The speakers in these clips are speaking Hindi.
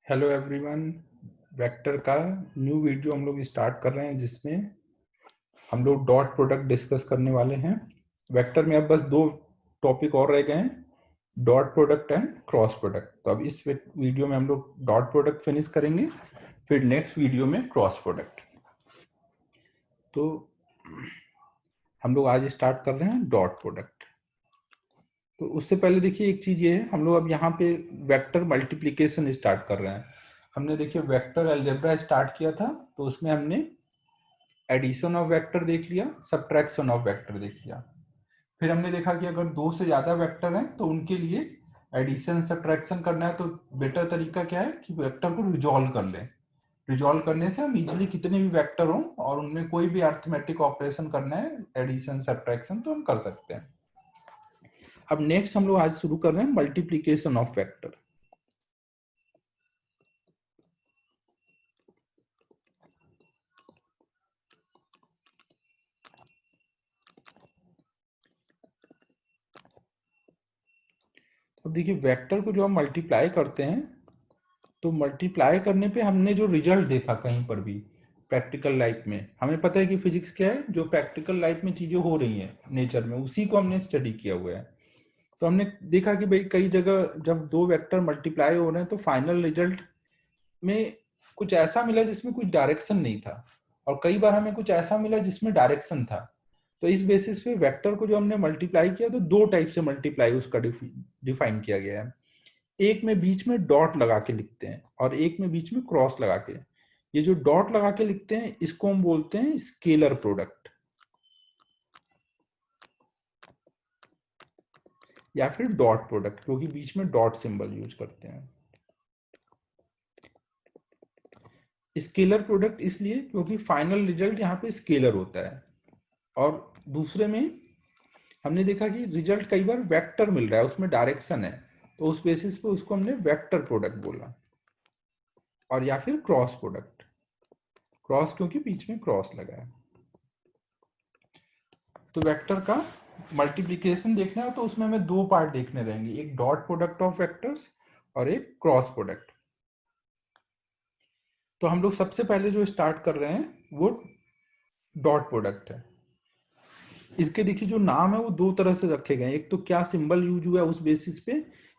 Hello everyone. वेक्टर का न्यू वीडियो हम लोग स्टार्ट कर रहे हैं जिसमें हम लोग डॉट प्रोडक्ट डिस्कस करने वाले हैं। वेक्टर में अब बस दो टॉपिक और रह गए हैं, dot product and cross product. तो अब इस वीडियो में हम लोग डॉट प्रोडक्ट फिनिश करेंगे, फिर नेक्स्ट वीडियो में क्रॉस प्रोडक्ट। तो हम लोग आज स्टार्ट कर रहे हैं डॉट प्रोडक्ट। तो उससे पहले देखिए एक चीज ये है, हम लोग अब यहाँ पे वेक्टर मल्टीप्लिकेशन स्टार्ट कर रहे हैं। हमने देखिए वेक्टर अलजेब्रा स्टार्ट किया था, तो उसमें हमने एडिशन ऑफ वेक्टर देख लिया, सब्ट्रैक्शन ऑफ वेक्टर देख लिया। फिर हमने देखा कि अगर दो से ज्यादा वेक्टर हैं तो उनके लिए एडिशन सब्ट्रैक्शन करना है, तो बेटर तरीका क्या है कि वेक्टर को रिजॉल्व कर लें। रिजॉल्व करने से हम इजिली कितने भी वेक्टर हों और उनमें कोई भी अर्थमेटिक ऑपरेशन करना है, एडिशन सब्ट्रैक्शन, तो हम कर सकते हैं। अब नेक्स्ट हम लोग आज शुरू कर रहे हैं मल्टीप्लीकेशन ऑफ वेक्टर। अब देखिए वेक्टर को जो हम मल्टीप्लाई करते हैं, तो मल्टीप्लाई करने पे हमने जो रिजल्ट देखा कहीं पर भी प्रैक्टिकल लाइफ में, हमें पता है कि फिजिक्स क्या है, जो प्रैक्टिकल लाइफ में चीजें हो रही हैं नेचर में, उसी को हमने स्टडी किया हुआ है। तो हमने देखा कि भाई कई जगह जब दो वेक्टर मल्टीप्लाई हो रहे हैं तो फाइनल रिजल्ट में कुछ ऐसा मिला जिसमें कुछ डायरेक्शन नहीं था, और कई बार हमें कुछ ऐसा मिला जिसमें डायरेक्शन था। तो इस बेसिस पे वेक्टर को जो हमने मल्टीप्लाई किया, तो दो टाइप से मल्टीप्लाई उसका डिफाइन किया गया है। एक में बीच में डॉट लगा के लिखते हैं और एक में बीच में क्रॉस लगा के। ये जो डॉट लगा के लिखते हैं इसको हम बोलते हैं स्केलर प्रोडक्ट या फिर डॉट प्रोडक्ट, क्योंकि बीच में डॉट सिंबल यूज करते हैं। स्केलर प्रोडक्ट इसलिए क्योंकि फाइनल रिजल्ट यहाँ पे स्केलर होता है, और दूसरे में हमने देखा कि रिजल्ट कई बार वेक्टर मिल रहा है, उसमें डायरेक्शन है, तो उस बेसिस पे उसको हमने वेक्टर प्रोडक्ट बोला। और या फिर क्रॉस प्रोडक्ट, क्रॉस क्योंकि बीच में क्रॉस लगा है। तो वेक्टर का मल्टीप्लिकेशन देखना है तो उसमें हमें दो पार्ट देखने रहेंगे, एक डॉट प्रोडक्ट ऑफ वेक्टर्स और एक क्रॉस प्रोडक्ट। तो हम लोग सबसे पहले जो स्टार्ट कर रहे हैं वो डॉट प्रोडक्ट है। इसके देखिए जो नाम है वो दो तरह से रखे गए हैं, एक तो क्या सिंबल यूज हुआ है उस बेसिस पे,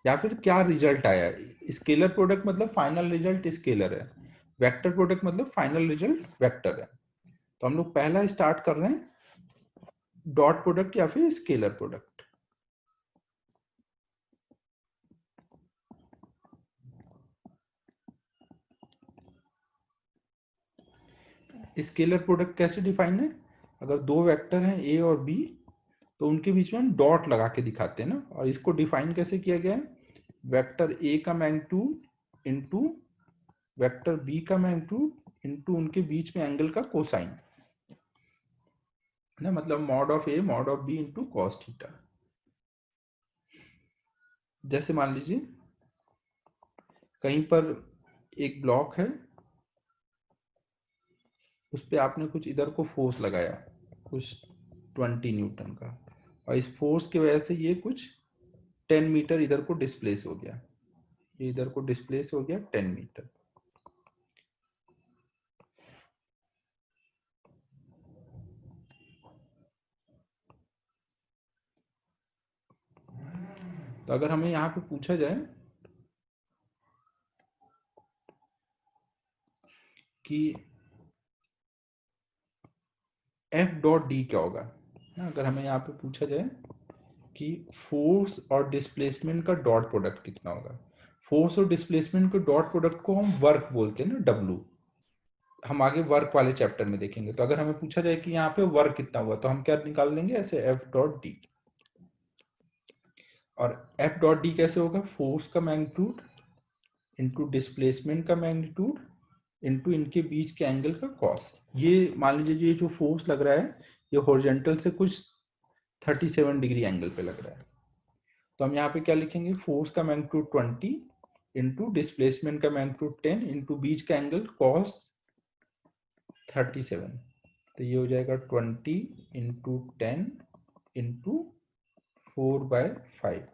या फिर क्या रिजल्ट आया है। स्केलर प्रोडक्ट मतलब फाइनल रिजल्ट स्केलर है, वेक्टर प्रोडक्ट मतलब फाइनल रिजल्ट वेक्टर है। तो हम लोग पहला स्टार्ट कर रहे हैं डॉट प्रोडक्ट या फिर स्केलर प्रोडक्ट। स्केलर प्रोडक्ट कैसे डिफाइन है, अगर दो वेक्टर हैं ए और बी, तो उनके बीच में हम डॉट लगा के दिखाते हैं ना। और इसको डिफाइन कैसे किया गया है, वेक्टर ए का मैग्नीट्यूड इनटू वेक्टर बी का मैग्नीट्यूड इनटू उनके बीच में एंगल का कोसाइन ना, मतलब mod of A mod of B into cos theta. जैसे मान लीजिए कहीं पर एक ब्लॉक है, उस पर आपने कुछ इधर को फोर्स लगाया, कुछ 20 न्यूटन का, और इस फोर्स की वजह से ये कुछ 10 मीटर इधर को डिस्प्लेस हो गया, ये इधर को डिस्प्लेस हो गया 10 मीटर। तो अगर हमें यहाँ पे पूछा जाए कि एफ डॉट डी क्या होगा, अगर हमें यहाँ पे पूछा जाए कि फोर्स और डिस्प्लेसमेंट का डॉट प्रोडक्ट कितना होगा। फोर्स और डिस्प्लेसमेंट के डॉट प्रोडक्ट को हम वर्क बोलते हैं ना, डब्लू। हम आगे वर्क वाले चैप्टर में देखेंगे। तो अगर हमें पूछा जाए कि यहाँ पे वर्क कितना हुआ, तो हम क्या निकाल लेंगे, ऐसे एफ डॉट डी। और एफ डॉट डी कैसे होगा, फोर्स का मैग्नीट्यूड इंटू डिस्प्लेसमेंट का मैग्नीट्यूड इंटू इनके बीच के एंगल का कॉस। ये मान लीजिए ये जो फोर्स लग रहा है ये हॉरिजॉन्टल से कुछ 37 डिग्री एंगल पे लग रहा है। तो हम यहाँ पे क्या लिखेंगे, फोर्स का मैग्नीट्यूड 20 इंटू डिस्प्लेसमेंट का मैग्नीट्यूड 10 इंटू बीच का एंगल कॉस 37। तो ये हो जाएगा 20 इंटू 10 इंटू 4/5।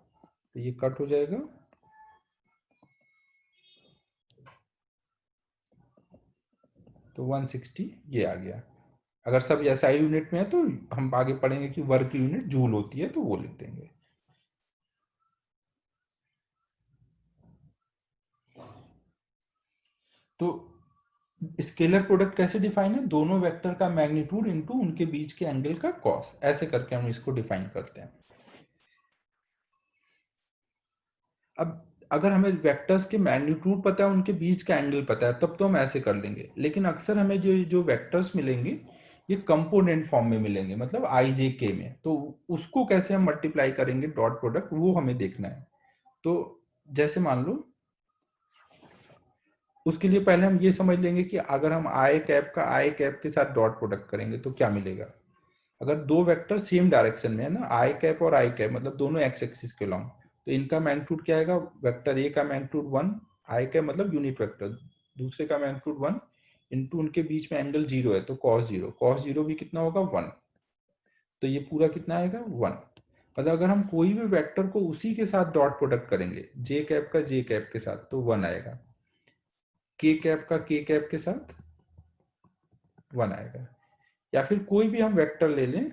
तो ये कट हो जाएगा तो 160 ये आ गया। अगर सब एसआई यूनिट में है तो हम आगे पढ़ेंगे कि वर्क यूनिट जूल होती है, तो वो लिख देंगे। तो स्केलर प्रोडक्ट कैसे डिफाइन है? दोनों वेक्टर का मैग्नीट्यूड इनटू उनके बीच के एंगल का कॉस, ऐसे करके हम इसको डिफाइन करते हैं। अब अगर हमें वेक्टर्स के मैग्नीट्यूड पता है, उनके बीच का एंगल पता है, तब तो हम ऐसे कर लेंगे। लेकिन अक्सर हमें जो जो वेक्टर्स मिलेंगे ये कंपोनेंट फॉर्म में मिलेंगे, मतलब आई जे के में, तो उसको कैसे हम मल्टीप्लाई करेंगे डॉट प्रोडक्ट, वो हमें देखना है। तो जैसे मान लो, उसके लिए पहले हम ये समझ लेंगे कि अगर हम आई कैप का आई कैप के साथ डॉट प्रोडक्ट करेंगे तो क्या मिलेगा। अगर दो वेक्टर सेम डायरेक्शन में है ना, आई कैप और आई कैप, मतलब दोनों एक्स एक्सिस के लॉन्ग, तो इनका मैग्नीट्यूड क्या आएगा? वेक्टर ए का मैग्नीट्यूड 1, आई कैप मतलब यूनिट वेक्टर, दूसरे का मैग्नीट्यूड 1 इंटू उनके बीच में एंगल 0 है तो कॉस 0, कॉस 0 भी कितना होगा? 1। तो ये पूरा कितना आएगा? 1। मतलब अगर हम कोई भी वेक्टर को उसी के साथ डॉट प्रोडक्ट करेंगे, जे कैप का जे कैप के साथ, तो 1 आएगा, के कैप का के कैप के साथ 1 आएगा। या फिर कोई भी हम वेक्टर ले लें,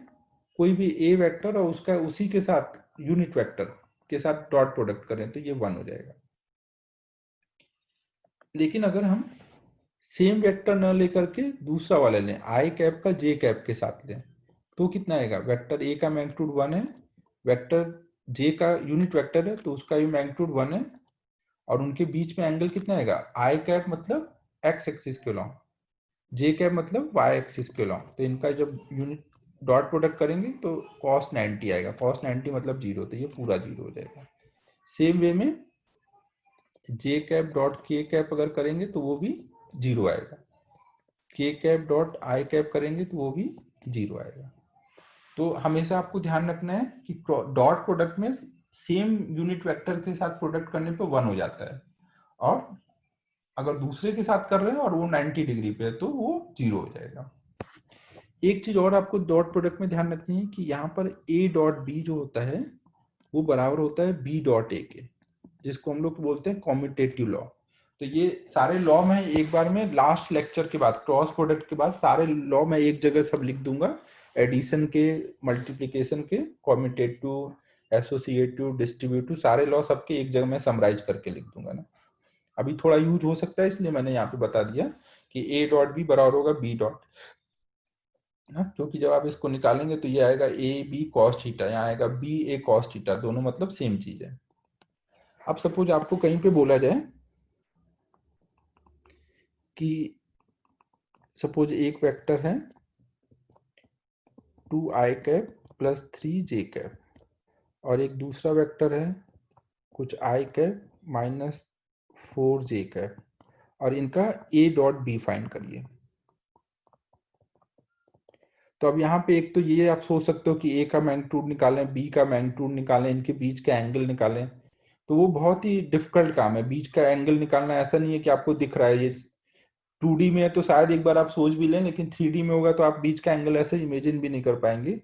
कोई भी ए वेक्टर और उसका उसी के साथ यूनिट वेक्टर के साथ डॉट प्रोडक्ट करें तो ये 1 हो जाएगा। लेकिन अगर हम सेम वेक्टर न लेकर के दूसरा वाला लें, आई कैप का जे कैप के साथ लें, तो कितना आएगा? वेक्टर ए का मैग्नीट्यूड 1 है, वेक्टर जे का यूनिट वेक्टर है तो उसका भी मैग्नीट्यूड 1 है, और उनके बीच में एंगल कितना आएगा? आई कैप मतलब एक्स एक्सिस के लॉन्ग, जे कैप मतलब वाई एक्सिस के लॉन्ग, तो इनका जब यूनिट डॉट प्रोडक्ट करेंगे तो कॉस 90 आएगा, कॉस 90 मतलब 0, तो ये पूरा 0 हो जाएगा। सेम वे में जे कैप डॉट के कैप अगर करेंगे तो वो भी 0 आएगा, के कैप डॉट आई कैप करेंगे तो वो भी 0 आएगा। तो हमेशा आपको ध्यान रखना है कि डॉट प्रोडक्ट में सेम यूनिट वेक्टर के साथ प्रोडक्ट करने पे 1 हो जाता है, और अगर दूसरे के साथ कर रहे हैं और वो 90 डिग्री पे है तो वो 0 हो जाएगा। एक चीज और आपको डॉट प्रोडक्ट में ध्यान रखनी है कि यहाँ पर ए डॉट बी जो होता है वो बराबर होता है बी डॉट ए के, जिसको हम लोग बोलते हैं कॉम्यूटेटिव लॉ। तो ये सारे लॉ मैं एक बार में लास्ट लेक्चर के बाद, क्रॉस प्रोडक्ट के बाद, सारे लॉ मैं एक जगह सब लिख दूंगा, एडिशन के, मल्टीप्लीकेशन के, कॉम्यूटेटिव, एसोसिएटिव, डिस्ट्रीब्यूटिव, सारे लॉ सबके एक जगह में समराइज करके लिख दूंगा ना। अभी थोड़ा यूज हो सकता है इसलिए मैंने यहाँ पे बता दिया कि ए डॉट बी बराबर होगा बी डॉट ना, क्योंकि जब आप इसको निकालेंगे तो ये आएगा ए बी कॉस थीटा, यहाँ आएगा बी ए कॉस थीटा, दोनों मतलब सेम चीज है। अब सपोज आपको कहीं पे बोला जाए कि सपोज एक वेक्टर है 2 I cap plus 3 J cap, और एक दूसरा वेक्टर है कुछ आई कैप माइनस 4 जे कैप, और इनका ए डॉट बी फाइंड करिए। तो अब यहाँ पे एक तो ये आप सोच सकते हो कि ए का मैग्नीट्यूड निकालें, बी का मैग्नीट्यूड निकालें, इनके बीच का एंगल निकालें, तो वो बहुत ही डिफिकल्ट काम है। बीच का एंगल निकालना ऐसा नहीं है कि आपको दिख रहा है, ये 2D में है तो शायद एक बार आप सोच भी लें, लेकिन 3D में होगा तो आप बीच का एंगल ऐसे इमेजिन भी नहीं कर पाएंगे,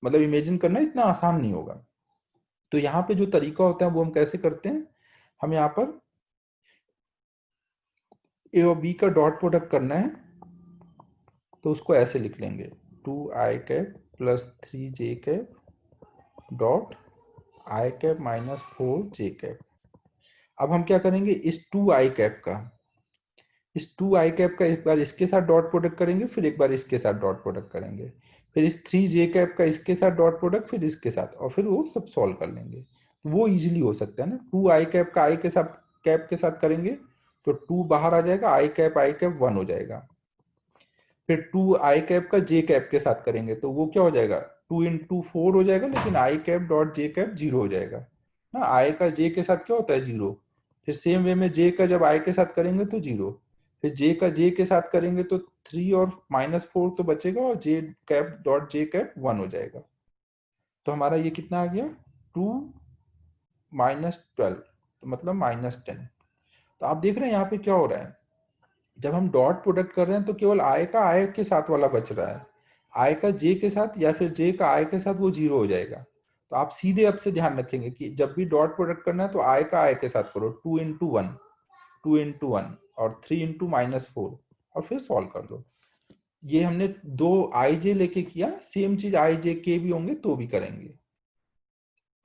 मतलब इमेजिन करना इतना आसान नहीं होगा। तो यहाँ पे जो तरीका होता है वो हम कैसे करते हैं, हम यहाँ पर ए और बी का डॉट प्रोडक्ट करना है तो उसको ऐसे लिख लेंगे, 2 I cap plus 3 J cap dot I cap minus 4 J cap. अब हम क्या करेंगे, इस 2 आई कैप का, इस 2 आई कैप का एक बार इसके साथ डॉट प्रोडक्ट करेंगे, फिर एक बार इसके साथ डॉट प्रोडक्ट करेंगे, फिर इस 3 जे कैप का इसके साथ डॉट प्रोडक्ट, फिर इसके साथ, और फिर वो सब सॉल्व कर लेंगे। वो इजीली हो सकता है ना। 2 आई कैप का आई के साथ कैप के साथ करेंगे तो 2 बाहर आ जाएगा, आई कैप 1 हो जाएगा। फिर 2 आई कैप का जे कैप के साथ करेंगे तो वो क्या हो जाएगा, 2 इंटू 4 हो जाएगा, लेकिन आई कैप डॉट जे कैप 0 हो जाएगा ना, आई का जे के साथ क्या होता है 0। फिर सेम वे में जे का जब आई के साथ करेंगे तो 0, फिर जे का जे के साथ करेंगे तो 3 और -4 तो बचेगा, और जे कैप डॉट जे कैप 1 हो जाएगा। तो हमारा ये कितना आ गया, 2 -12, तो मतलब -10। तो आप देख रहे हैं यहाँ पे क्या हो रहा है, जब हम डॉट प्रोडक्ट कर रहे हैं तो केवल आई का आई के साथ वाला बच रहा है, आई का जे के साथ या फिर जे का आई के साथ वो 0 हो जाएगा। तो आप सीधे अब से ध्यान रखेंगे कि जब भी डॉट प्रोडक्ट करना है तो आई का आई के साथ करो, 2 इंटू 1, 2 इंटू 1 और 3 इंटू -4, और फिर सॉल्व कर दो। ये हमने दो आई जे लेके किया, सेम चीज आई जे के भी होंगे तो भी करेंगे,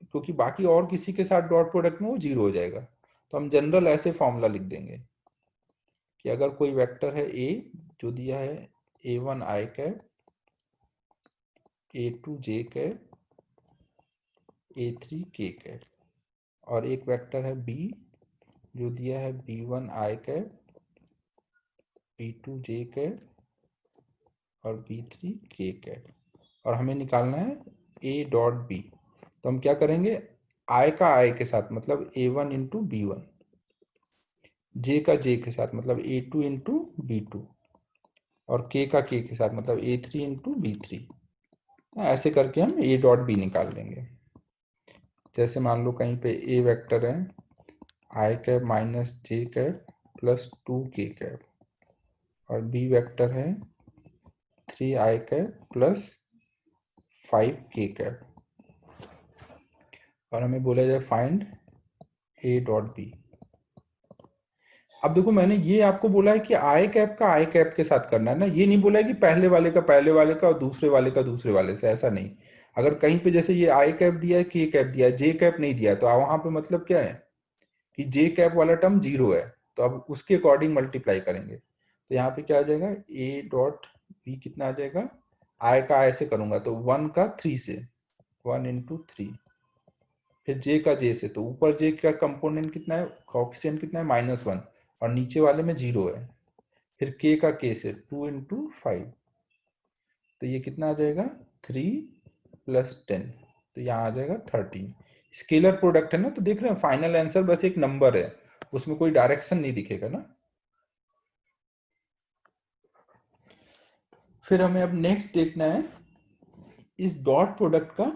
क्योंकि बाकी और किसी के साथ डॉट प्रोडक्ट में वो जीरो हो जाएगा। तो हम जनरल ऐसे फॉर्मूला लिख देंगे कि अगर कोई वेक्टर है ए जो दिया है a1 आई कैप, a2 जे कैप, a3 के कैप, और एक वेक्टर है बी जो दिया है b1 आई कैप, b2 जे कैप और b3 के कैप, और हमें निकालना है a डॉट बी। तो हम क्या करेंगे, आई का आई के साथ मतलब a1 इंटू बी वन, जे का जे के साथ मतलब a2 इंटू बी टू, और के का के साथ मतलब a3 इंटू बी थ्री। ऐसे करके हम a डॉट बी निकाल लेंगे। जैसे मान लो कहीं पे a वेक्टर है I cap minus J cap plus 2 के कैप, और b वेक्टर है 3 आई कैप प्लस 5 के कैप, और हमें बोला जाए फाइंड a डॉट बी। अब देखो मैंने ये आपको बोला है कि आई कैप का आई कैप के साथ करना है ना, ये नहीं बोला है कि पहले वाले का पहले वाले का और दूसरे वाले का दूसरे वाले से, ऐसा नहीं। अगर कहीं पे जैसे ये आई कैप दिया है, के कैप दिया है, जे कैप नहीं दिया है, तो वहां पे मतलब क्या है कि जे कैप वाला टर्म जीरो है, तो अब उसके अकॉर्डिंग मल्टीप्लाई करेंगे। तो यहाँ पे क्या आ जाएगा, ए डॉट बी कितना आ जाएगा, आई का आई से करूंगा तो 1 का 3 से, 1 इंटू 3, फिर जे का जे से, तो ऊपर जे का कंपोनेंट कितना है, कोएफिशिएंट कितना है -1, और नीचे वाले में जीरो है। फिर के का के से 2 इंटू 5, तो ये कितना आ जाएगा 3 प्लस 10, तो यहाँ आ जाएगा 13। स्केलर प्रोडक्ट है ना, तो देख रहे हैं फाइनल आंसर बस एक नंबर है, उसमें कोई डायरेक्शन नहीं दिखेगा ना। फिर हमें अब नेक्स्ट देखना है इस डॉट प्रोडक्ट का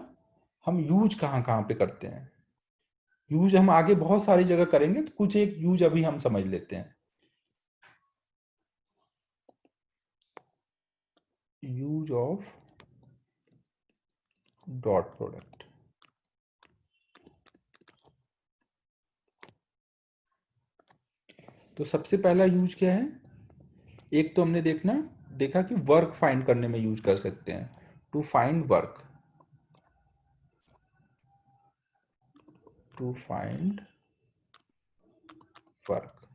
हम यूज कहाँ कहाँ पे करते हैं। यूज हम आगे बहुत सारी जगह करेंगे, तो कुछ एक यूज अभी हम समझ लेते हैं। Use of dot product. तो सबसे पहला यूज क्या है, एक तो हमने देखा कि वर्क फाइंड करने में यूज कर सकते हैं, to find work, to find work.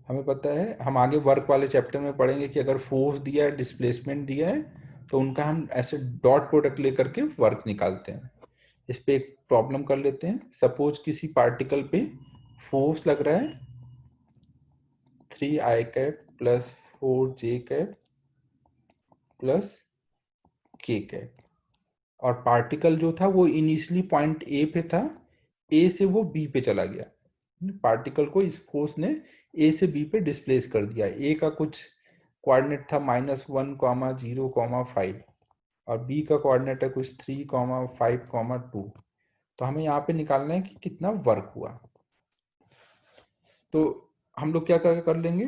हमें पता है, हम आगे वर्क वाले चैप्टर में पढ़ेंगे कि अगर फोर्स दिया है, डिस्प्लेसमेंट दिया है, तो उनका हम ऐसे डॉट प्रोडक्ट लेकर के वर्क निकालते हैं। इस पे एक प्रॉब्लम कर लेते हैं। सपोज किसी पार्टिकल पे फोर्स लग रहा है 3 I cap plus 4 J cap plus के कैप, और पार्टिकल जो था वो इनिशियली पॉइंट ए पे था, ए से वो बी पे चला गया। पार्टिकल को इस फोर्स ने ए से बी पे डिस्प्लेस कर दिया। ए का कुछ कोऑर्डिनेट था -1, 0, 5, और बी का कोऑर्डिनेट है कुछ 3, 5, 2। तो हमें यहाँ पे निकालना है कि कितना वर्क हुआ। तो हम लोग क्या कर लेंगे,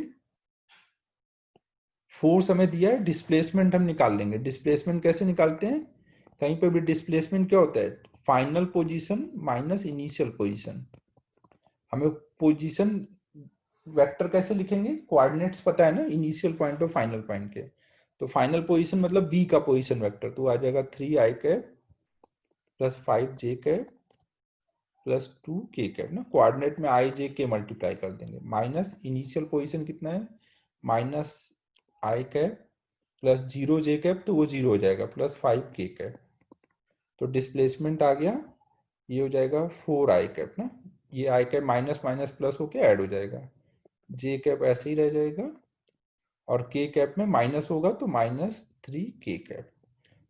फोर्स हमें दिया है, डिस्प्लेसमेंट हम निकाल लेंगे। डिस्प्लेसमेंट कैसे निकालते हैं, कहीं पे भी डिस्प्लेसमेंट क्या होता है, final position minus initial position. हमें पोजीशन वेक्टर कैसे लिखेंगे, कोऑर्डिनेट्स पता है ना, इनिशियल पॉइंट और फाइनल पॉइंट के। तो फाइनल पोजीशन मतलब बी का पोजीशन वेक्टर, तो आ जाएगा 3 I cap plus 5 J cap plus 2 के कैप ना, कोऑर्डिनेट में आई जे के मल्टीप्लाई कर देंगे, माइनस इनिशियल पोजीशन कितना है माइनस आई कैप प्लस 0 जे कैप, तो वो 0 हो जाएगा, प्लस 5 के कैप। तो डिस्प्लेसमेंट आ गया, ये हो जाएगा 4 आई कैप ना, ये आई कैप माइनस माइनस प्लस होके ऐड हो जाएगा, जे कैप ऐसे ही रह जाएगा, और के कैप में माइनस होगा तो -3 के कैप।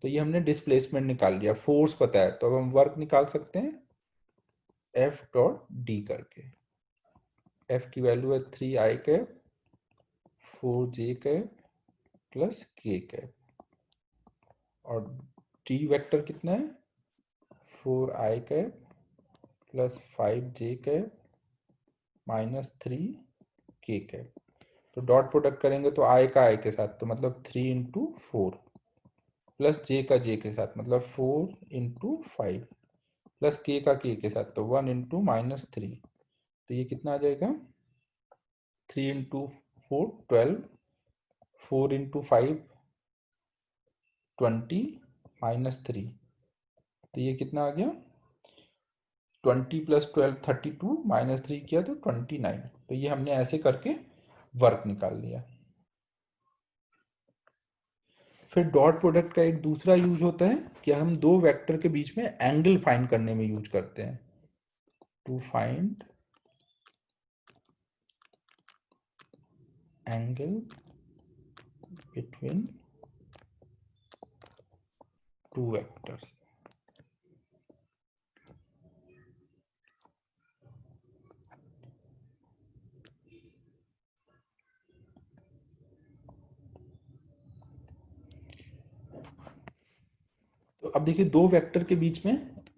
तो ये हमने डिस्प्लेसमेंट निकाल लिया, फोर्स पता है, तो अब हम वर्क निकाल सकते हैं एफ डॉट डी करके। एफ की वैल्यू है 3 I cap 4 J cap plus के कैप, और डी वेक्टर कितना है 4 आई कैप प्लस 5 जे कैप -3 के कैप। तो डॉट प्रोडक्ट करेंगे तो आई का आई के साथ, तो मतलब 3 इंटू 4 प्लस जे का जे के साथ मतलब 4 इंटू 5 प्लस के का के साथ, तो 1 इंटू -3। तो ये कितना आ जाएगा 3 इंटू 4 12, 4 इंटू 5 20 -3, तो ये कितना आ गया 20 + 12 32 -3 किया तो 29। तो ये हमने ऐसे करके वर्क निकाल लिया। फिर डॉट प्रोडक्ट का एक दूसरा यूज होता है कि हम दो वेक्टर के बीच में एंगल फाइंड करने में यूज करते हैं। To find angle between two vectors. तो अब देखिए दो वेक्टर के बीच में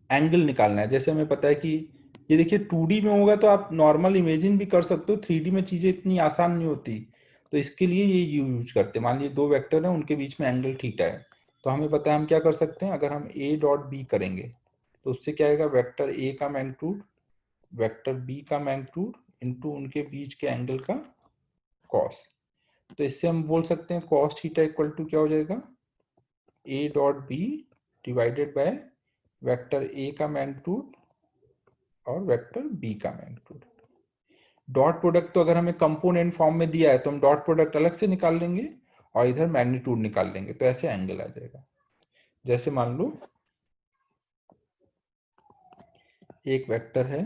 एंगल निकालना है। जैसे हमें पता है कि ये देखिए 2D में होगा तो आप नॉर्मल इमेजिन भी कर सकते हो, 3D में चीजें इतनी आसान नहीं होती, तो इसके लिए ये यूज करते हैं। मान लीजिए दो वेक्टर हैं, उनके बीच में एंगल थीटा है, तो हमें पता है हम क्या कर सकते हैं। अगर हम ए डॉट बी करेंगे तो उससे क्या आएगा, वेक्टर ए का मैग्नीट्यूड वेक्टर बी का मैग्नीट्यूड इंटू उनके बीच के एंगल का कॉस। तो इससे हम बोल सकते हैं कॉस थीटा इक्वल टू क्या हो जाएगा, A dot B divided by vector A का मैग्नीट्यूड और वेक्टर बी का मैग्नीट्यूड। डॉट प्रोडक्ट तो अगर हमें कंपोनेंट फॉर्म में दिया है तो हम डॉट प्रोडक्ट अलग से निकाल लेंगे और इधर मैग्नीट्यूड निकाल लेंगे, तो ऐसे एंगल आ जाएगा। जैसे मान लो एक वेक्टर है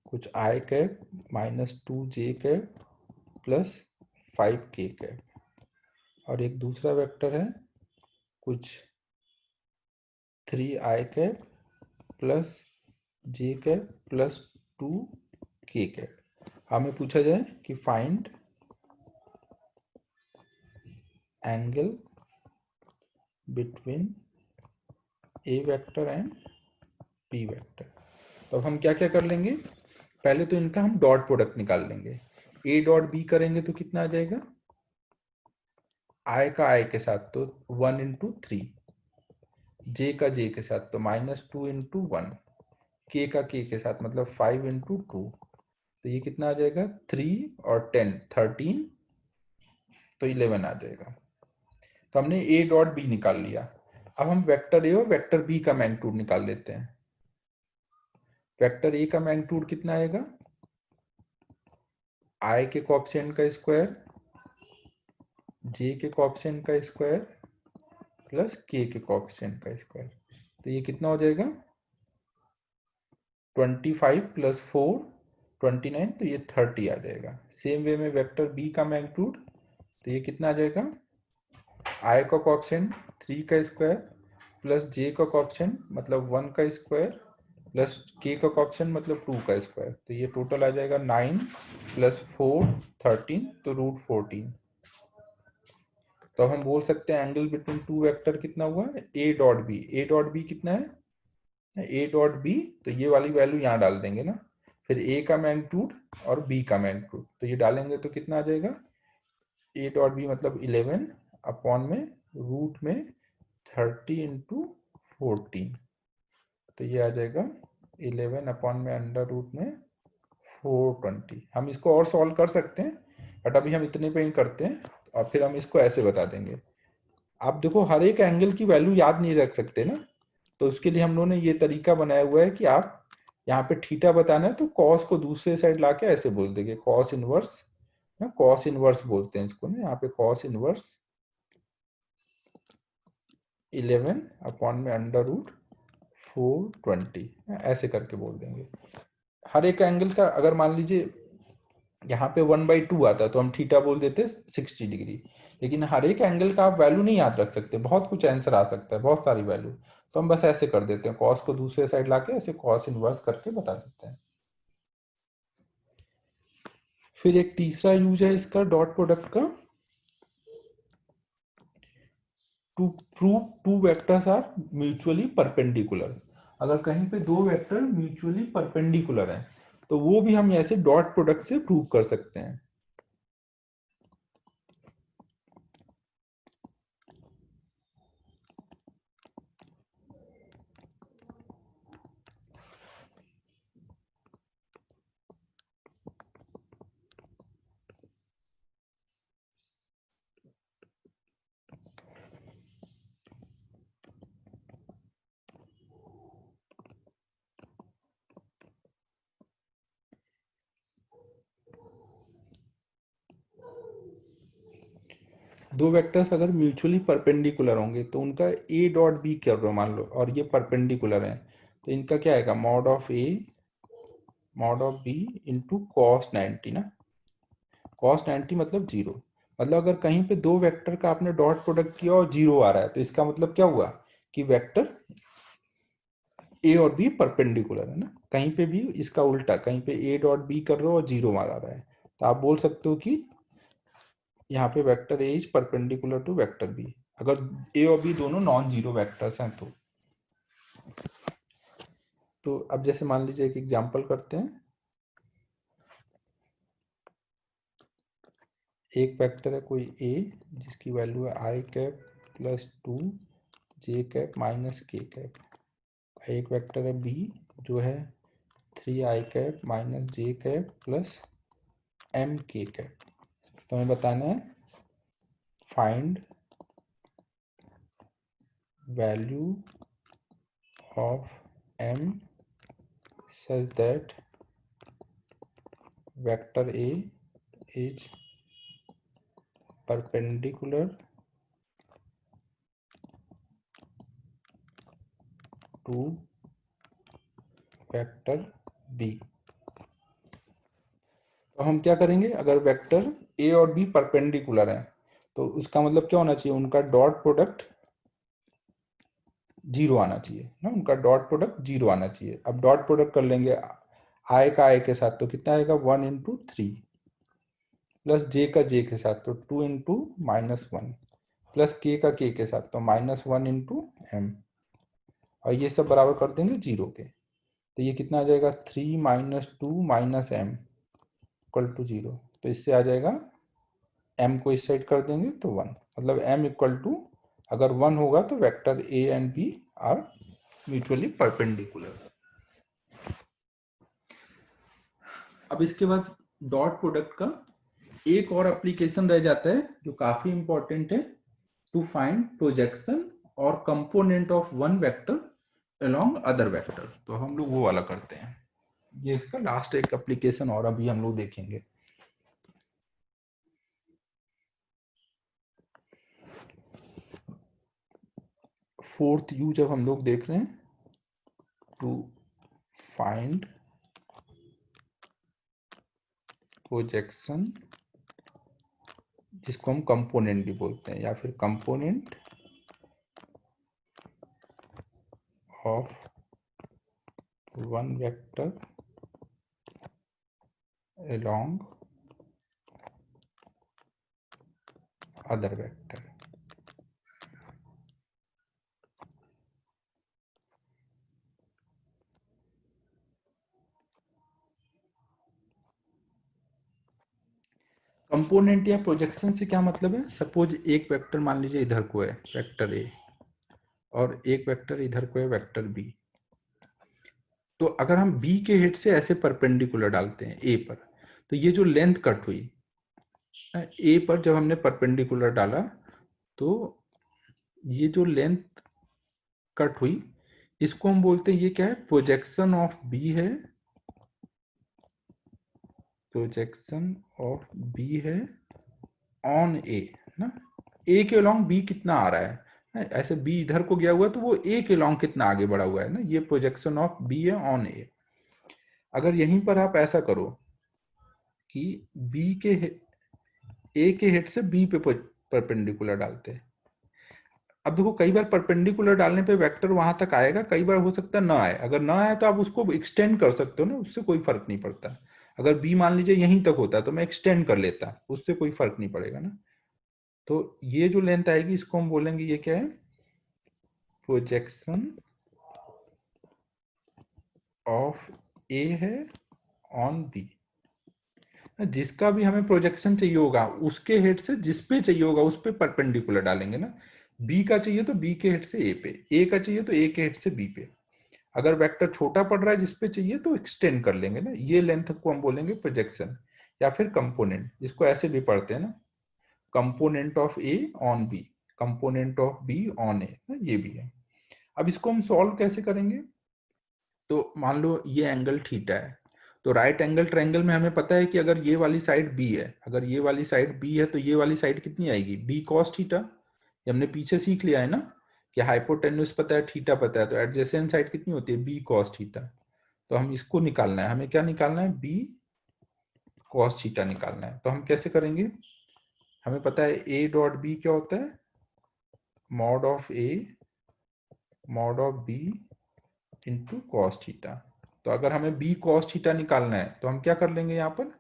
कुछ आई cap -2j cap +5k cap, और एक दूसरा वेक्टर है कुछ 3i cap +j cap +2k cap. हमें पूछा जाए कि find angle between A vector and B vector. तो अब हम क्या क्या कर लेंगे, पहले तो इनका हम डॉट प्रोडक्ट निकाल लेंगे। ए डॉट बी करेंगे तो कितना आ जाएगा, आई का आई के साथ तो 1 इंटू 3, जे का जे के साथ तो -2 इंटू 1, के का के के साथ मतलब 5 इंटू 2, तो ये कितना आ जाएगा 3 और 10 13, तो 11 आ जाएगा। तो हमने ए डॉट बी निकाल लिया। अब हम वेक्टर ए और वेक्टर बी का मैग्नीट्यूड निकाल लेते हैं। वेक्टर ए का मैग्नीट्यूड कितना आएगा, आई के कोएफिशिएंट का स्क्वायर जे के कोएफिशिएंट का स्क्वायर प्लस के कोएफिशिएंट का स्क्वायर, तो ये कितना हो जाएगा 25 + 4 29, तो ये 30 आ जाएगा। सेम वे में वेक्टर बी का मैग्नीट्यूड, तो ये कितना आ जाएगा, आई का कोएफिशिएंट 3 का स्क्वायर प्लस जे का कोएफिशिएंट मतलब 1 का स्क्वायर प्लस के का कोएफिशिएंट मतलब 2 का स्क्वायर, तो ये टोटल आ जाएगा 9 + 4 13, तो √14। तो हम बोल सकते हैं एंगल बिटवीन टू वेक्टर कितना हुआ, A dot B. A dot B कितना है, ए डॉट बी, तो ये वाली वैल्यू यहाँ डाल देंगे ना, फिर ए का मैग्नीट्यूड और बी का मैग्नीट्यूड, तो ये डालेंगे तो कितना आ जाएगा, ए डॉट बी मतलब 11 अपॉन में रूट में 30 इंटू 14, तो ये आ जाएगा 11 अपॉन में अंडर रूट में 420। हम इसको और सॉल्व कर सकते हैं, बट अभी हम इतने पे ही करते हैं और फिर हम इसको ऐसे बता देंगे। आप देखो हर एक एंगल की वैल्यू याद नहीं रख सकते ना, तो उसके लिए हम लोगों ने ये तरीका बनाया हुआ है कि आप यहाँ पे थीटा बताना है तो कॉस को दूसरे साइड लाके ऐसे बोल देंगे कॉस इनवर्स, ना कॉस इनवर्स बोलते हैं इसको ना, यहाँ पे कॉस इनवर्स 11 अपॉन में अंडर रूट 420, ऐसे करके बोल देंगे। हर एक एंगल का अगर मान लीजिए यहाँ पे 1/2 आता तो हम थीटा बोल देते 60 डिग्री, लेकिन हर एक एंगल का आप वैल्यू नहीं याद रख सकते, बहुत कुछ आंसर आ सकता है, बहुत सारी वैल्यू, तो हम बस ऐसे कर देते हैं, कॉस को दूसरे साइड लाके ऐसे कॉस इनवर्स करके बता देते हैं। फिर एक तीसरा यूज है इसका डॉट प्रोडक्ट का, to prove two vectors are mutually perpendicular. अगर कहीं पे दो वेक्टर म्यूचुअली परपेंडिकुलर हैं तो वो भी हम ऐसे डॉट प्रोडक्ट से प्रूव कर सकते हैं। दो वेक्टर्स अगर म्यूचुअली परपेंडिकुलर होंगे तो उनका ए डॉट बी कर लो मान लो, और ये परपेंडिकुलर है, तो इनका क्या आएगा, mod of A mod of B into cos 90 ना। कॉस 90 मतलब जीरो। मतलब अगर कहीं पे दो वेक्टर का आपने डॉट प्रोडक्ट किया और जीरो आ रहा है तो इसका मतलब क्या हुआ कि वेक्टर ए और बी परपेंडिकुलर है ना। कहीं पे भी इसका उल्टा, कहीं पे ए डॉट बी कर रहे हो और जीरो आ रहा है, तो आप बोल सकते हो कि यहाँ पे vector A is perpendicular to vector B, अगर ए और बी दोनों नॉन जीरो वेक्टर्स हैं तो अब जैसे मान लीजिए एक एग्जांपल करते हैं। एक वेक्टर है कोई ए जिसकी वैल्यू है I cap plus 2 J cap minus K cap. एक वेक्टर है बी जो है 3 I cap minus J cap plus M K cap. तो हमें बताना है find value of M such that vector A is perpendicular to vector B. तो हम क्या करेंगे, अगर वेक्टर ए और बी परपेंडिकुलर हैं तो उसका मतलब क्या होना चाहिए, उनका डॉट प्रोडक्ट जीरो आना चाहिए ना, उनका डॉट प्रोडक्ट जीरो आना चाहिए। अब डॉट प्रोडक्ट कर लेंगे आई का आई के साथ, तो कितना आएगा 1 इंटू 3 प्लस जे का जे के साथ तो 2 इंटू माइनस 1 प्लस के के साथ तो माइनस 1 इंटू एम, और ये सब बराबर कर देंगे जीरो के, तो ये कितना आ जाएगा 3 minus 2 minus M equal to zero. तो इससे आ जाएगा m को इस साइड कर देंगे तो 1, मतलब m इक्वल टू अगर 1 होगा तो vector a and b are mutually perpendicular. अब इसके बाद डॉट प्रोडक्ट का एक और एप्लीकेशन रह जाता है जो काफी इंपॉर्टेंट है, टू फाइंड प्रोजेक्शन और component of one vector along other vector. तो हम लोग वो वाला करते हैं, ये इसका लास्ट एक एप्लीकेशन और अभी हम लोग देखेंगे। फोर्थ यू जब हम लोग देख रहे हैं, टू फाइंड प्रोजेक्शन, जिसको हम कंपोनेंट भी बोलते हैं या फिर component of one vector along other vector. Component या प्रोजेक्शन से क्या मतलब है, सपोज एक वेक्टर मान लीजिए इधर को है वेक्टर ए और एक वेक्टर इधर को है वेक्टर बी, तो अगर हम बी के हेड से ऐसे परपेंडिकुलर डालते हैं ए पर, तो ये जो लेंथ कट हुई ए पर जब हमने परपेंडिकुलर डाला तो ये जो लेंथ कट हुई इसको हम बोलते हैं, ये क्या है, प्रोजेक्शन ऑफ बी है, प्रोजेक्शन ऑफ बी है ऑन ए ना। ए के अलोंग बी कितना आ रहा है, ऐसे बी इधर को गया हुआ है तो वो ए के अलोंग कितना आगे बढ़ा हुआ है ना, ये प्रोजेक्शन ऑफ बी है ऑन ए। अगर यहीं पर आप ऐसा करो कि बी के ए के हेड से बी पे परपेंडिकुलर डालते हैं, अब देखो कई बार परपेंडिकुलर डालने पे वेक्टर वहां तक आएगा, कई बार हो सकता है ना आए, अगर ना आए तो आप उसको एक्सटेंड कर सकते हो ना, उससे कोई फर्क नहीं पड़ता। अगर बी मान लीजिए यहीं तक होता तो मैं एक्सटेंड कर लेता, उससे कोई फर्क नहीं पड़ेगा ना। तो ये जो लेंथ आएगी इसको हम बोलेंगे ये क्या है, प्रोजेक्शन ऑफ ए है ऑन बी। जिसका भी हमें प्रोजेक्शन चाहिए होगा उसके हेड से जिस पे चाहिए होगा उस पे परपेंडिकुलर डालेंगे ना। बी का चाहिए तो बी के हेड से ए पे, ए का चाहिए तो ए के हेड से बी पे। अगर वेक्टर छोटा पड़ रहा है जिस पे चाहिए तो एक्सटेंड कर लेंगे ना, ये लेंथ को हम बोलेंगे प्रोजेक्शन या फिर कंपोनेंट, जिसको ऐसे भी पढ़ते हैं ना, component of A on B, component of B on A, ये भी है। अब इसको हम सॉल्व कैसे करेंगे, तो मान लो ये एंगल थीटा है तो राइट एंगल ट्रायंगल में हमें पता है कि अगर ये वाली साइड बी है, अगर ये वाली साइड बी है तो ये वाली साइड कितनी आएगी, बी कॉस थीटा। ये हमने पीछे सीख लिया है ना कि हाइपोटेन्यूज पता है, थीटा पता है, तो एडजेसेंट साइड कितनी होती है, बी कॉस थीटा। तो हम इसको निकालना है, हमें क्या निकालना है, बी कॉस थीटा निकालना है। तो हम कैसे करेंगे, हमें पता है ए डॉट बी क्या होता है, mod of A mod of B into cos theta. तो अगर हमें बी कॉस थीटा निकालना है तो हम क्या कर लेंगे, यहाँ पर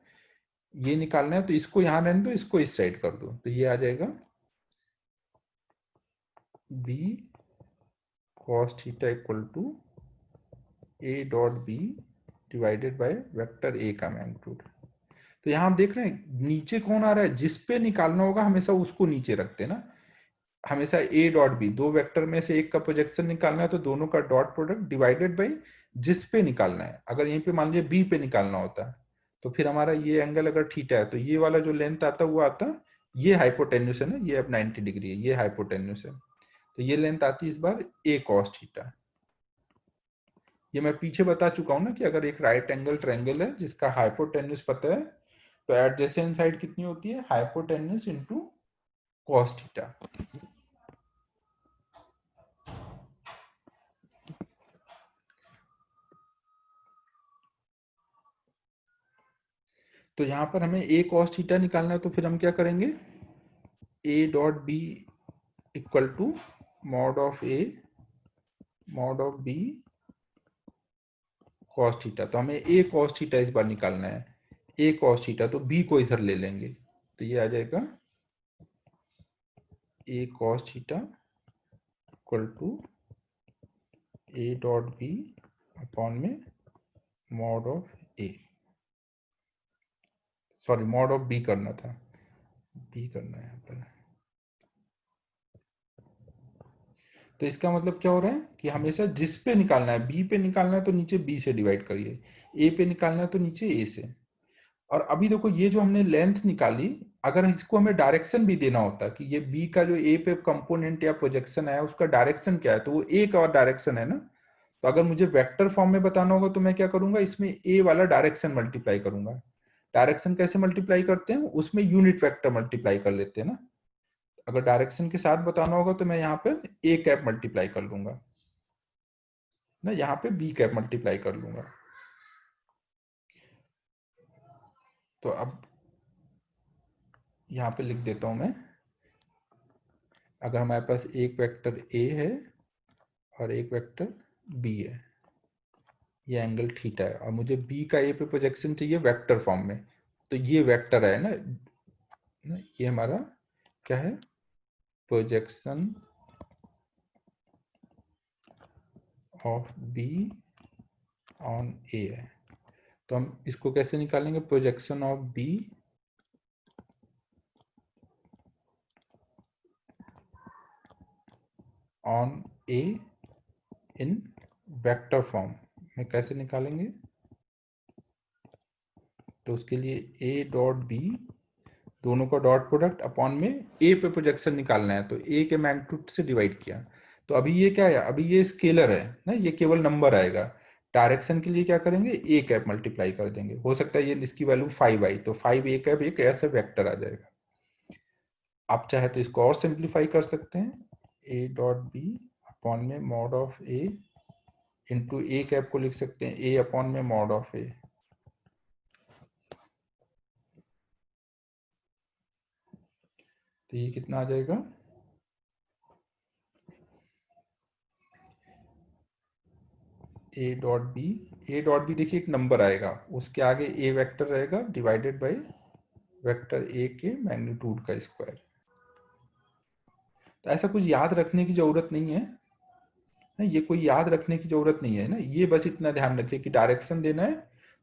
ये निकालना है तो इसको यहां रहने दो, इसको इस साइड कर दो, तो ये आ जाएगा B cos theta equal to A dot B divided by vector A का मैग्नीट्यूड। तो यहां हम देख रहे हैं नीचे कौन आ रहा है, जिस पे निकालना होगा हमेशा उसको नीचे रखते हैं ना, हमेशा ए डॉट बी, दो वेक्टर में से एक का प्रोजेक्शन निकालना है तो दोनों का डॉट प्रोडक्ट डिवाइडेड बाई जिस पे निकालना है। अगर यहीं पे मान लीजिए बी पे निकालना होता है तो फिर हमारा ये एंगल अगर थीटा है तो ये वाला जो लेंथ आता है वो आता, ये हाइपोटेन्यूस है ना, ये अब 90 डिग्री है, ये हाइपोटेन्यूस है, तो ये लेंथ आती है इस बार ए कॉस थीटा। ये मैं पीछे बता चुका हूं ना कि अगर एक राइट एंगल ट्रायंगल है जिसका हाइपोटेन्यूस पता है तो एडजेसेंट साइड कितनी होती है, हाइपोटेन्यूस इनटू कॉस थीटा। तो यहां पर हमें ए कॉस थीटा निकालना है तो फिर हम क्या करेंगे, A dot B equal to mod of A mod of B cos theta. तो हमें ए कॉस थीटा इस बार निकालना है, ए कॉस थीटा, तो बी को इधर ले लेंगे तो ये आ जाएगा A cos theta equal to A dot B upon में mod of A, sorry mod of B करना था, बी करना है यहाँ पर। तो इसका मतलब क्या हो रहा है कि हमेशा जिस पे निकालना है, बी पे निकालना है तो नीचे बी से डिवाइड करिए, ए पे निकालना है तो नीचे ए से। और अभी देखो ये जो हमने लेंथ निकाली, अगर इसको हमें डायरेक्शन भी देना होता कि ये बी का जो ए पे कंपोनेंट या प्रोजेक्शन है उसका डायरेक्शन क्या है, तो वो ए का डायरेक्शन है ना। तो अगर मुझे वेक्टर फॉर्म में बताना होगा तो मैं क्या करूंगा, इसमें ए वाला डायरेक्शन मल्टीप्लाई करूंगा। डायरेक्शन कैसे मल्टीप्लाई करते हैं, उसमें यूनिट वेक्टर मल्टीप्लाई कर लेते हैं ना। अगर डायरेक्शन के साथ बताना होगा तो मैं यहाँ पर ए कैप मल्टीप्लाई कर लूंगा ना, यहाँ पे बी कैप मल्टीप्लाई कर लूंगा। तो अब यहाँ पे लिख देता हूं मैं, अगर हमारे पास एक वेक्टर ए है और एक वेक्टर बी है, ये एंगल थीटा है और मुझे बी का ए पे प्रोजेक्शन चाहिए वेक्टर फॉर्म में, तो ये वेक्टर है ना, ये हमारा क्या है, प्रोजेक्शन ऑफ बी ऑन ए है। तो हम इसको कैसे निकालेंगे, projection of B on A in vector form में कैसे निकालेंगे, तो उसके लिए ए डॉट बी दोनों का डॉट प्रोडक्ट अपॉन में ए पे प्रोजेक्शन निकालना है तो ए के मैग्नीट्यूड से डिवाइड किया। तो अभी ये क्या है, अभी ये स्केलर है ना, ये केवल नंबर आएगा। डायरेक्शन के लिए क्या करेंगे, ए कैप मल्टीप्लाई कर देंगे, हो सकता है ये इसकी वैल्यू 5 आई तो 5 ए कैप एक ऐसा वेक्टर आ जाएगा। आप चाहे तो इसको और सिंप्लीफाई कर सकते हैं, ए डॉट बी अपॉन में mod of A into A cap को लिख सकते हैं ए अपॉन में मॉड ऑफ ए। तो ये कितना आ जाएगा, ए डॉट बी देखिए एक नंबर आएगा, उसके आगे ए वेक्टर रहेगा डिवाइडेड बाय वेक्टर ए के मैग्नीट्यूड का स्क्वायर। तो ऐसा कुछ याद रखने की जरूरत नहीं है ना, ये कोई याद रखने की जरूरत नहीं है ना, ये बस इतना ध्यान रखिए कि डायरेक्शन देना है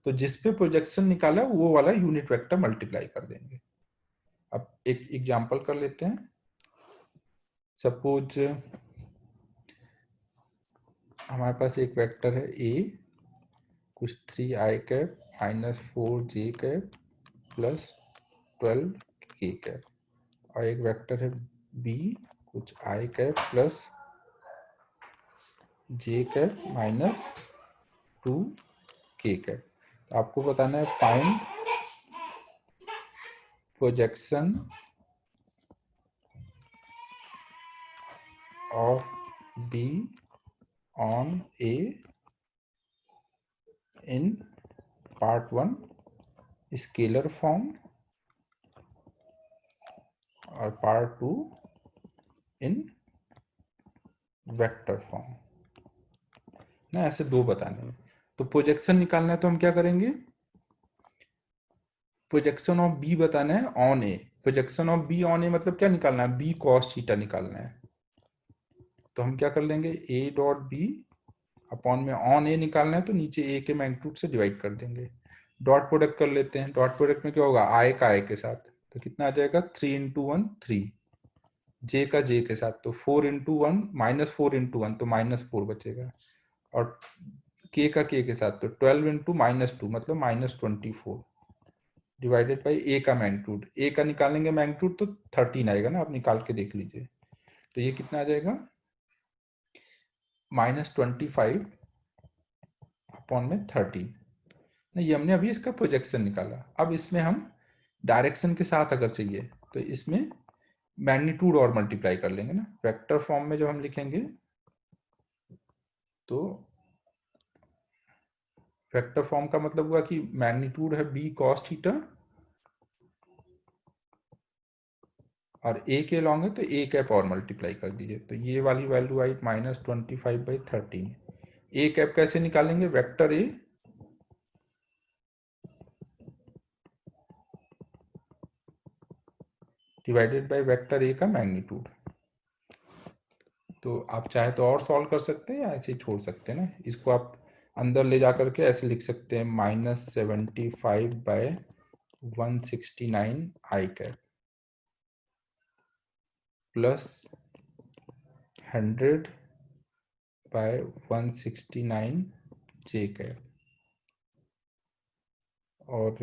तो जिस पे प्रोजेक्शन निकाला वो वाला यूनिट वेक्टर मल्टीप्लाई कर देंगे। अब एक एग्जांपल कर लेते हैं, सपोज हमारे पास एक वेक्टर है ए कुछ 3 I cap minus 4 J cap plus 12 के कैप, और एक वेक्टर है बी कुछ आई कैप प्लस जे कैप माइनस 2 के कैप। तो आपको बताना है find projection of B on A in part 1 scalar form और पार्ट 2 इन वेक्टर फॉर्म ना, ऐसे दो बताने हैं। तो प्रोजेक्शन निकालना है तो हम क्या करेंगे, प्रोजेक्शन ऑफ बी बताना है on A. Projection of B on A मतलब क्या निकालना है, बी कॉस थीटा निकालना है। तो हम क्या कर लेंगे, ए डॉट बी अपॉन में ऑन ए निकालना है तो नीचे ए के मैग्नीट्यूड से डिवाइड कर देंगे। डॉट प्रोडक्ट कर लेते हैं। डॉट प्रोडक्ट में क्या होगा, आई का आई के साथ, तो कितना आ जाएगा 3 इंटू 1 3, जे का जे के साथ तो 4 इंटू 1 -4 इंटू 1 तो -4 बचेगा, और के का के साथ तो 12 इंटू -2 मतलब -24 डिवाइडेड बाई ए का मैग्नीट्यूड। ए का निकालेंगे मैग्नीट्यूड तो 13 आएगा ना, आप निकाल के देख लीजिए। तो ये कितना आ जाएगा -25 अपॉन में 13। नहीं, ये हमने अभी इसका प्रोजेक्शन निकाला। अब इसमें हम डायरेक्शन के साथ अगर चाहिए तो इसमें मैग्नीट्यूड और मल्टीप्लाई कर लेंगे ना। वेक्टर फॉर्म में जब हम लिखेंगे तो वेक्टर फॉर्म का मतलब हुआ कि मैग्नीट्यूड है बी कॉस थीटा और ए के लॉन्ग है तो ए कैप और मल्टीप्लाई कर दीजिए, तो ये वाली वैल्यू आई -25/13। ए कैप कैसे निकालेंगे, vector A divided by vector A का मैग्नीट्यूड। तो आप चाहे तो और सॉल्व कर सकते हैं या ऐसे ही छोड़ सकते हैं ना, इसको आप अंदर ले जा करके ऐसे लिख सकते हैं -75/169 आई कैप प्लस 100/169 जे कैप, और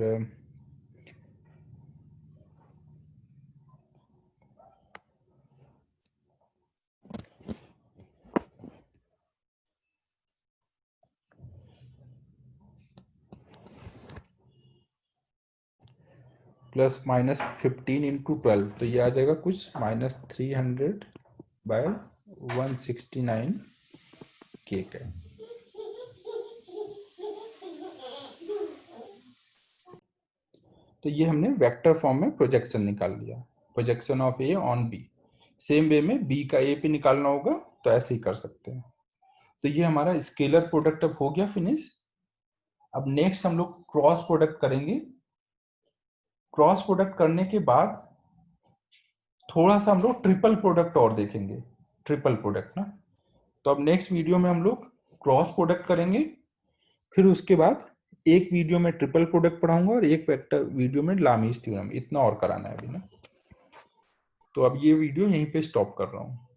+-15 इंटू 12 तो ये आ जाएगा कुछ -300/169 के कैप। तो ये हमने वेक्टर फॉर्म में प्रोजेक्शन निकाल लिया, projection of A on B. Same way में बी का ए पे निकालना होगा तो ऐसे ही कर सकते हैं। तो ये हमारा स्केलर प्रोडक्ट अब हो गया फिनिश। अब नेक्स्ट हम लोग क्रॉस प्रोडक्ट करेंगे। क्रॉस प्रोडक्ट करने के बाद थोड़ा सा हम लोग ट्रिपल प्रोडक्ट और देखेंगे, ट्रिपल प्रोडक्ट ना। तो अब नेक्स्ट वीडियो में हम लोग क्रॉस प्रोडक्ट करेंगे, फिर उसके बाद एक वीडियो में ट्रिपल प्रोडक्ट पढ़ाऊंगा और एक वेक्टर वीडियो में लामीज थ्योरम, इतना और कराना है अभी ना। तो अब ये वीडियो यहीं पे स्टॉप कर रहा हूँ।